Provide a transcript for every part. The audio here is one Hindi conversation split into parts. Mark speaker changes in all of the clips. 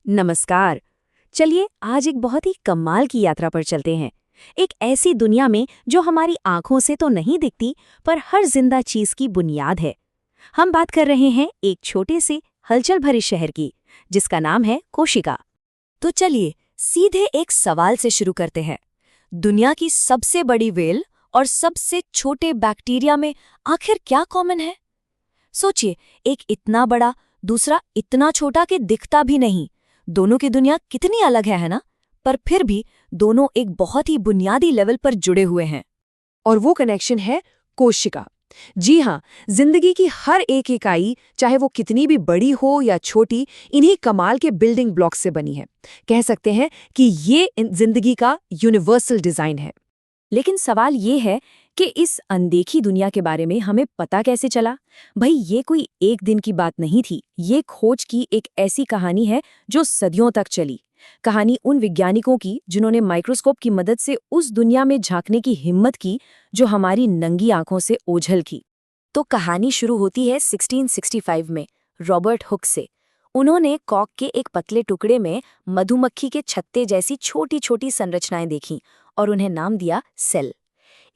Speaker 1: नमस्कार। चलिए आज एक बहुत ही कमाल की यात्रा पर चलते हैं। एक ऐसी दुनिया में जो हमारी आंखों से तो नहीं दिखती पर हर जिंदा चीज की बुनियाद है। हम बात कर रहे हैं एक छोटे से हलचल भरे शहर की, जिसका नाम है कोशिका। तो चलिए सीधे एक सवाल से शुरू करते हैं। दुनिया की सबसे बड़ी व्हेल और सबसे छोटे बैक्टीरिया में आखिर क्या कॉमन है? सोचिए, एक इतना बड़ा, दूसरा इतना छोटा कि दिखता भी नहीं। दोनों की दुनिया कितनी अलग है ना? पर फिर भी दोनों एक बहुत ही बुनियादी लेवल पर जुड़े हुए हैं।
Speaker 2: और वो कनेक्शन है कोशिका। जी हाँ, जिंदगी की हर एक इकाई, चाहे वो कितनी भी बड़ी हो या छोटी, इन्हीं कमाल के बिल्डिंग ब्लॉक से बनी है। कह सकते हैं कि ये जिंदगी का यूनिवर्सल डिजाइन है।
Speaker 1: लेकिन सवाल ये है कि इस अनदेखी दुनिया के बारे में हमें पता कैसे चला? भाई, ये कोई एक दिन की बात नहीं थी। ये खोज की एक ऐसी कहानी है जो सदियों तक चली। कहानी उन वैज्ञानिकों की जिन्होंने माइक्रोस्कोप की मदद से उस दुनिया में झांकने की हिम्मत की जो हमारी नंगी आंखों से ओझल थी। तो कहानी शुरू होती है 1665 में रॉबर्ट हुक से। उन्होंने कॉक के एक पतले टुकड़े में मधुमक्खी के छत्ते जैसी छोटी छोटी संरचनाएं देखीं और उन्हें नाम दिया सेल।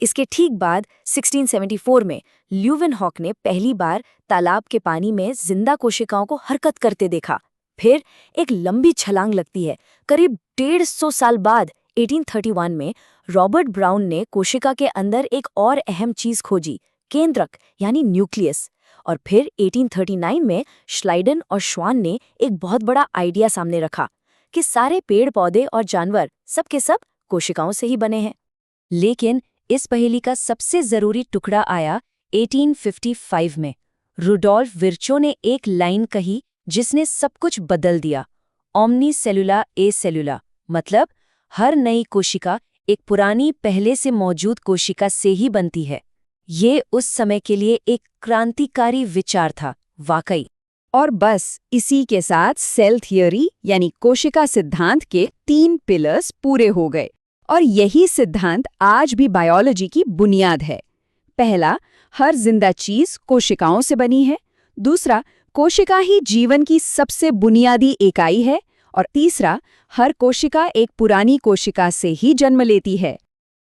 Speaker 1: इसके ठीक बाद 1674 में ल्यूवेनहॉक ने पहली बार तालाब के पानी में जिंदा कोशिकाओं को हरकत करते देखा। फिर एक लंबी छलांग लगती है। करीब 150 साल बाद 1831 में रॉबर्ट ब्राउन ने कोशिका के अंदर एक और अहम चीज खोजी, केंद्रक यानी न्यूक्लियस। और फिर 1839 में श्लाइडन और श्वान ने एक बहुत बड़ा आइडिया सामने रखा कि सारे पेड़ पौधे और जानवर सब के सब कोशिकाओं से ही बने हैं। लेकिन इस पहेली का सबसे जरूरी टुकड़ा आया 1855 में। रुडोल्फ विर्चो ने एक लाइन कही जिसने सब कुछ बदल दिया। ओमनी सेलुला ए सेलुला, मतलब हर नई कोशिका एक पुरानी पहले से मौजूद कोशिका से ही बनती है। ये उस समय के लिए एक क्रांतिकारी विचार था, वाकई।
Speaker 2: और बस इसी के साथ सेल थियरी यानी कोशिका सिद्धांत के 3 पिलर्स पूरे हो गए। और यही सिद्धांत आज भी बायोलॉजी की बुनियाद है। पहला, हर जिंदा चीज कोशिकाओं से बनी है। दूसरा, कोशिका ही जीवन की सबसे बुनियादी इकाई है। और तीसरा, हर कोशिका एक पुरानी कोशिका से ही जन्म लेती है।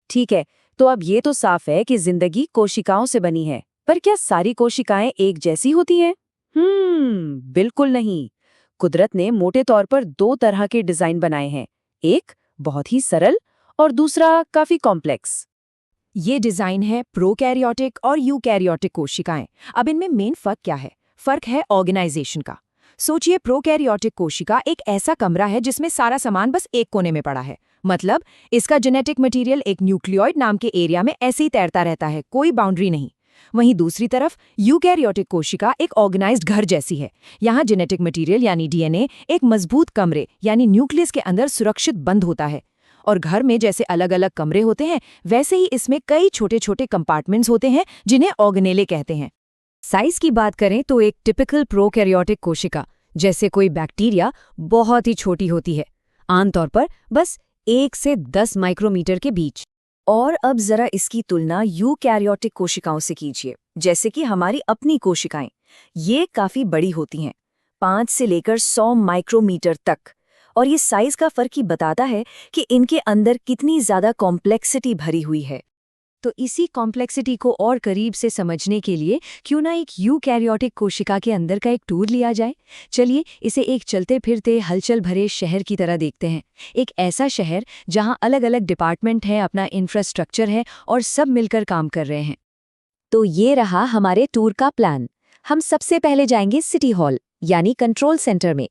Speaker 1: ठीक है, तो अब ये तो साफ है कि जिंदगी कोशिकाओं से बनी है, पर क्या सारी कोशिकाएं एक जैसी होती हैं? बिल्कुल नहीं। कुदरत ने मोटे तौर पर 2 तरह के डिजाइन बनाए हैं, एक बहुत ही सरल और दूसरा काफी कॉम्प्लेक्स।
Speaker 2: ये डिजाइन है प्रोकैरियोटिक और यूकैरियोटिक कोशिकाएं। अब इनमें मेन फर्क क्या है? फर्क है ऑर्गेनाइजेशन का। सोचिए, प्रोकैरियोटिक कोशिका एक ऐसा कमरा है जिसमें सारा सामान बस एक कोने में पड़ा है। मतलब इसका जेनेटिक मटेरियल एक न्यूक्लियोइड नाम के एरिया में ऐसे ही तैरता रहता है, कोई बाउंड्री नहीं। वहीं दूसरी तरफ यूकैरियोटिक कोशिका एक ऑर्गेनाइज्ड घर जैसी है। यहाँ जेनेटिक मटेरियल यानी डीएनए एक मजबूत कमरे यानी न्यूक्लियस के अंदर सुरक्षित बंद होता है। और घर में जैसे अलग अलग कमरे होते हैं, वैसे ही इसमें कई छोटे छोटे कंपार्टमेंट्स होते हैं जिन्हें ऑर्गेनेले कहते हैं। साइज की बात करें तो एक टिपिकल प्रोकैरियोटिक कोशिका, जैसे कोई बैक्टीरिया, बहुत ही छोटी होती है, आमतौर पर बस 1 से 10 माइक्रोमीटर के बीच।
Speaker 1: और अब जरा इसकी तुलना यूकैरियोटिक कोशिकाओं से कीजिए, जैसे कि हमारी अपनी कोशिकाएं। ये काफी बड़ी होती हैं, 5 से लेकर 100 माइक्रोमीटर तक। और ये साइज का फर्क ही बताता है कि इनके अंदर कितनी ज्यादा कॉम्प्लेक्सिटी भरी हुई है।
Speaker 2: तो इसी कॉम्प्लेक्सिटी को और करीब से समझने के लिए क्यों ना एक यूकैरियोटिक कोशिका के अंदर का एक टूर लिया जाए। चलिए इसे एक चलते फिरते हलचल भरे शहर की तरह देखते हैं। एक ऐसा शहर जहां अलग अलग डिपार्टमेंट हैं, अपना इंफ्रास्ट्रक्चर है और सब मिलकर काम कर रहे हैं।
Speaker 1: तो ये रहा हमारे टूर का प्लान। हम सबसे पहले जाएंगे सिटी हॉल यानी कंट्रोल सेंटर में।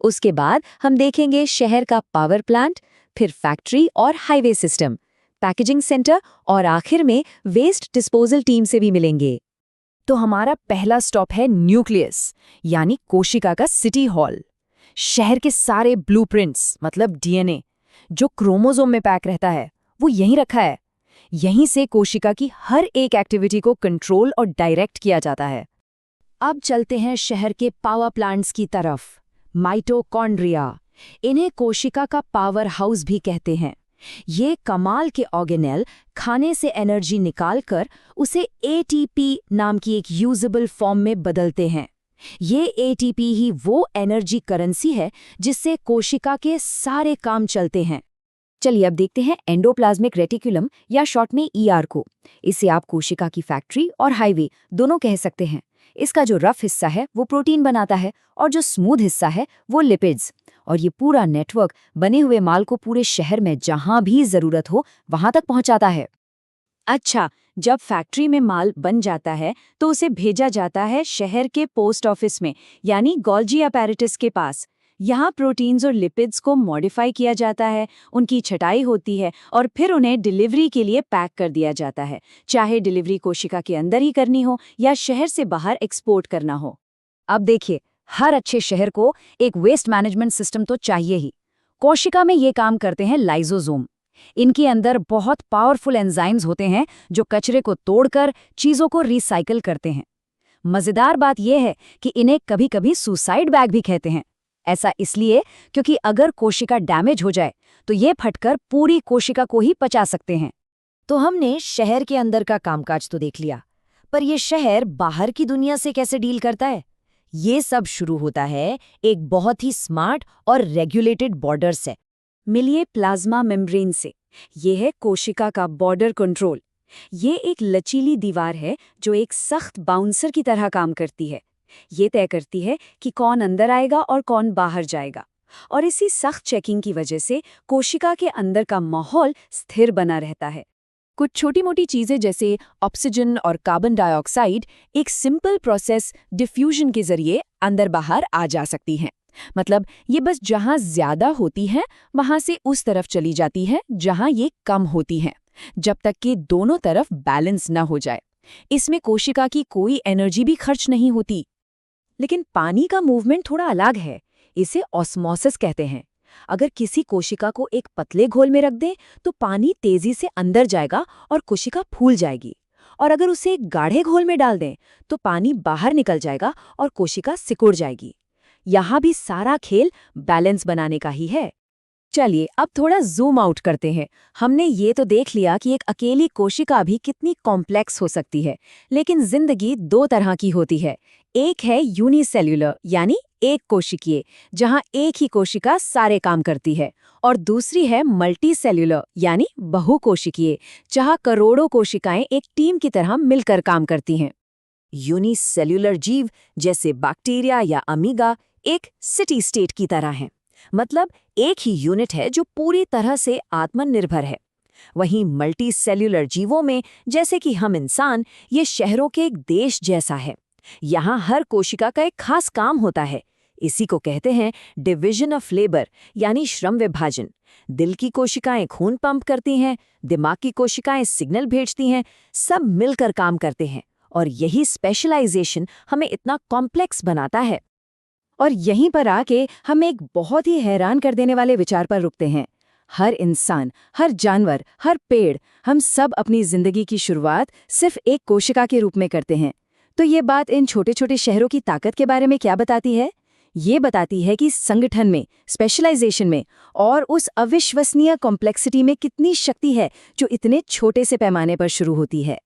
Speaker 1: उसके बाद हम देखेंगे शहर का पावर प्लांट, फिर फैक्ट्री और हाईवे सिस्टम, पैकेजिंग सेंटर और आखिर में वेस्ट डिस्पोजल टीम से भी मिलेंगे।
Speaker 2: तो हमारा पहला स्टॉप है न्यूक्लियस यानी कोशिका का सिटी हॉल। शहर के सारे ब्लूप्रिंट्स मतलब डीएनए जो क्रोमोसोम में पैक रहता है, वो यहीं रखा है। यहीं से कोशिका की हर एक एक्टिविटी को कंट्रोल और डायरेक्ट किया जाता है। अब चलते हैं शहर के पावर प्लांट्स की तरफ। माइटोकॉन्ड्रिया, इन्हें कोशिका का पावर हाउस भी कहते हैं। ये कमाल के ऑर्गेनेल खाने से एनर्जी निकालकर उसे एटीपी नाम की एक यूजेबल फॉर्म में बदलते हैं। ये एटीपी ही वो एनर्जी करेंसी है जिससे कोशिका के सारे काम चलते हैं।
Speaker 1: चलिए अब देखते हैं एंडोप्लाज्मिक रेटिकुलम या शॉर्ट में ईआर को। इसे आप कोशिका की फैक्ट्री और हाईवे दोनों कह सकते हैं। इसका जो रफ हिस्सा है वो प्रोटीन बनाता है और जो स्मूथ हिस्सा है वो लिपिड्स। और ये पूरा नेटवर्क बने हुए माल को पूरे शहर में जहां भी जरूरत हो वहां तक पहुंचाता है।
Speaker 3: अच्छा, जब फैक्ट्री में माल बन जाता है तो उसे भेजा जाता है शहर के पोस्ट ऑफिस में, यानी गोल्जी अपैरेटस के पास। यहाँ प्रोटीन्स और लिपिड्स को मॉडिफाई किया जाता है, उनकी छटाई होती है और फिर उन्हें डिलीवरी के लिए पैक कर दिया जाता है, चाहे डिलीवरी कोशिका के अंदर ही करनी हो या शहर से बाहर एक्सपोर्ट करना हो।
Speaker 1: अब देखिए, हर अच्छे शहर को एक वेस्ट मैनेजमेंट सिस्टम तो चाहिए ही। कोशिका में ये काम करते हैं लाइसोसोम। इनके अंदर बहुत पावरफुल एंजाइम्स होते हैं जो कचरे को तोड़कर चीजों को रिसाइकिल करते हैं। मजेदार बात यह है कि इन्हें कभी-कभी सुसाइड बैग भी कहते हैं। ऐसा इसलिए क्योंकि अगर कोशिका डैमेज हो जाए तो ये फटकर पूरी कोशिका को ही पचा सकते हैं।
Speaker 2: तो हमने शहर के अंदर का कामकाज तो देख लिया, पर यह शहर बाहर की दुनिया से कैसे डील करता है? ये सब शुरू होता है एक बहुत ही स्मार्ट और रेगुलेटेड बॉर्डर से।
Speaker 3: मिलिए प्लाज्मा मेम्ब्रेन से। ये है कोशिका का बॉर्डर कंट्रोल। ये एक लचीली दीवार है जो एक सख्त बाउंसर की तरह काम करती है। ये तय करती है कि कौन अंदर आएगा और कौन बाहर जाएगा। और इसी सख्त चेकिंग की वजह से कोशिका के अंदर का माहौल स्थिर बना रहता है।
Speaker 2: कुछ छोटी-मोटी चीजें जैसे ऑक्सीजन और कार्बन डाइऑक्साइड एक सिंपल प्रोसेस डिफ्यूजन के जरिए अंदर बाहर आ जा सकती हैं। मतलब ये बस जहां ज्यादा होती हैं वहां से उस तरफ चली जाती है जहां ये कम होती हैं, जब तक कि दोनों तरफ बैलेंस न हो जाए। इसमें कोशिका की कोई एनर्जी भी खर्च नहीं होती।
Speaker 1: लेकिन पानी का मूवमेंट थोड़ा अलग है। इसे ऑस्मोसिस कहते हैं। अगर किसी कोशिका को एक पतले घोल में रख दें तो पानी तेजी से अंदर जाएगा और कोशिका फूल जाएगी। और अगर उसे एक गाढ़े घोल में डाल दें तो पानी बाहर निकल जाएगा और कोशिका सिकुड़ जाएगी। यहाँ भी सारा खेल बैलेंस बनाने का ही है। चलिए अब थोड़ा जूम आउट करते हैं। हमने ये तो देख लिया कि एक अकेली कोशिका भी कितनी कॉम्प्लेक्स हो सकती है, लेकिन जिंदगी दो तरह की होती है। एक है यूनिसेल्युलर यानी एक कोशिकीय, जहां एक ही कोशिका सारे काम करती है, और दूसरी है मल्टीसेल्युलर यानी बहुकोशिकीय, जहां करोड़ों कोशिकाएं एक टीम की तरह मिलकर काम करती हैं।
Speaker 2: यूनिसेल्युलर जीव जैसे बैक्टीरिया या अमीबा एक सिटी स्टेट की तरह हैं। मतलब एक ही यूनिट है जो पूरी तरह से आत्मनिर्भर है। वहीं मल्टी सेल्युलर जीवों में, जैसे कि हम इंसान, ये शहरों के एक देश जैसा है। यहाँ हर कोशिका का एक खास काम होता है। इसी को कहते हैं डिवीजन ऑफ लेबर यानी श्रम विभाजन। दिल की कोशिकाएं खून पंप करती हैं, दिमाग की कोशिकाएं सिग्नल भेजती हैं, सब मिलकर काम करते हैं। और यही स्पेशलाइजेशन हमें इतना कॉम्प्लेक्स बनाता है।
Speaker 1: और यहीं पर आके हम एक बहुत ही हैरान कर देने वाले विचार पर रुकते हैं। हर इंसान, हर जानवर, हर पेड़, हम सब अपनी जिंदगी की शुरुआत सिर्फ एक कोशिका के रूप में करते हैं। तो ये बात इन छोटे छोटे शहरों की ताकत के बारे में क्या बताती है? ये बताती है कि संगठन में, स्पेशलाइजेशन में और उस अविश्वसनीय कॉम्प्लेक्सिटी में कितनी शक्ति है जो इतने छोटे से पैमाने पर शुरू होती है।